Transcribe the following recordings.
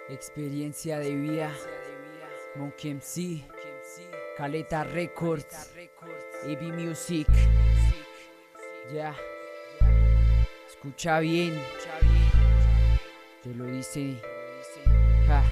Experiencia de vida, Monkey MC, Caleta Records, AB Music. Ya, escucha bien, te lo dice. Ja.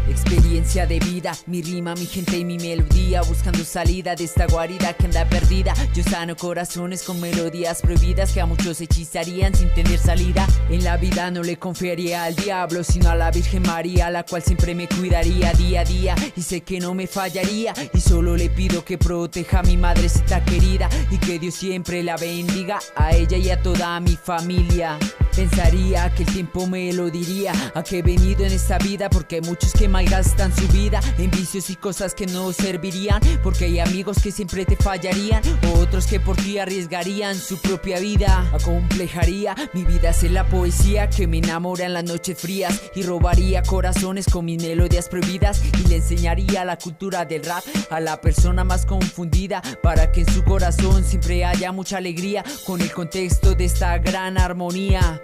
Experiencia de vida, mi rima, mi gente y mi melodía, buscando salida de esta guarida que anda perdida. Yo sano corazones con melodías prohibidas que a muchos hechizarían sin tener salida. En la vida no le confiaría al diablo, sino a la Virgen María, la cual siempre me cuidaría día a día, y sé que no me fallaría. Y solo le pido que proteja a mi madrecita querida, y que Dios siempre la bendiga, a ella y a toda mi familia. Pensaría que el tiempo me lo diría, a qué he venido en esta vida, porque hay muchos que malgastan su vida en vicios y cosas que no servirían, porque hay amigos que siempre te fallarían, o otros que por ti arriesgarían su propia vida. Acomplejaría mi vida ser la poesía que me enamora en las noches frías, y robaría corazones con mis melodías prohibidas, y le enseñaría la cultura del rap a la persona más confundida, para que en su corazón siempre haya mucha alegría, con el contexto de esta gran armonía.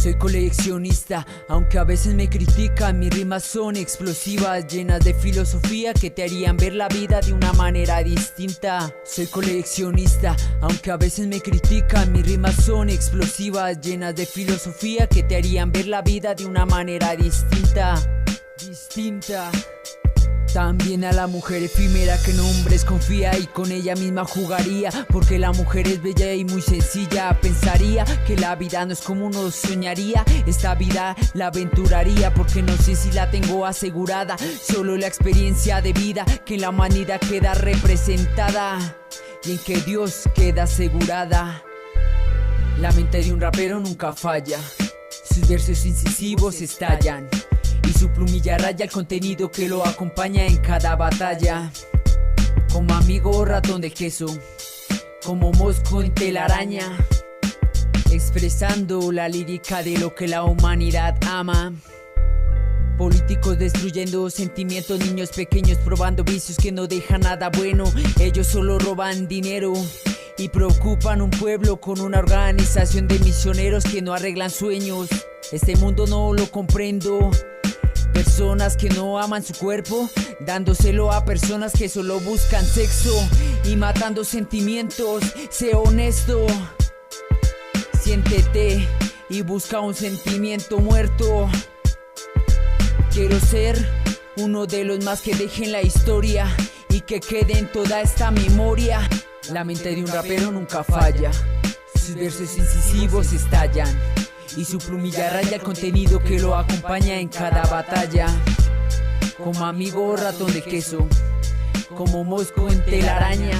Soy coleccionista, aunque a veces me critican, mis rimas son explosivas, llenas de filosofía que te harían ver la vida de una manera distinta. Soy coleccionista, aunque a veces me critican, mis rimas son explosivas, llenas de filosofía que te harían ver la vida de una manera distinta. También a la mujer efímera que en hombres confía y con ella misma jugaría, porque la mujer es bella y muy sencilla. Pensaría que la vida no es como uno soñaría, esta vida la aventuraría, porque no sé si la tengo asegurada. Solo la experiencia de vida que en la humanidad queda representada, y en que Dios queda asegurada. La mente de un rapero nunca falla, sus versos incisivos estallan, y su plumilla raya el contenido que lo acompaña en cada batalla. Como amigo ratón de queso, como mosco en telaraña, expresando la lírica de lo que la humanidad ama. Políticos destruyendo sentimientos, niños pequeños probando vicios que no dejan nada bueno. Ellos solo roban dinero y preocupan un pueblo con una organización de misioneros que no arreglan sueños. Este mundo no lo comprendo. Personas que no aman su cuerpo, dándoselo a personas que solo buscan sexo y matando sentimientos. Sé honesto, siéntete y busca un sentimiento muerto. Quiero ser uno de los más que dejen la historia y que quede en toda esta memoria. La mente de un rapero nunca falla, sus versos incisivos estallan, y su plumilla raya el contenido que lo acompaña en cada batalla. Como amigo ratón de queso, como mosco en telaraña,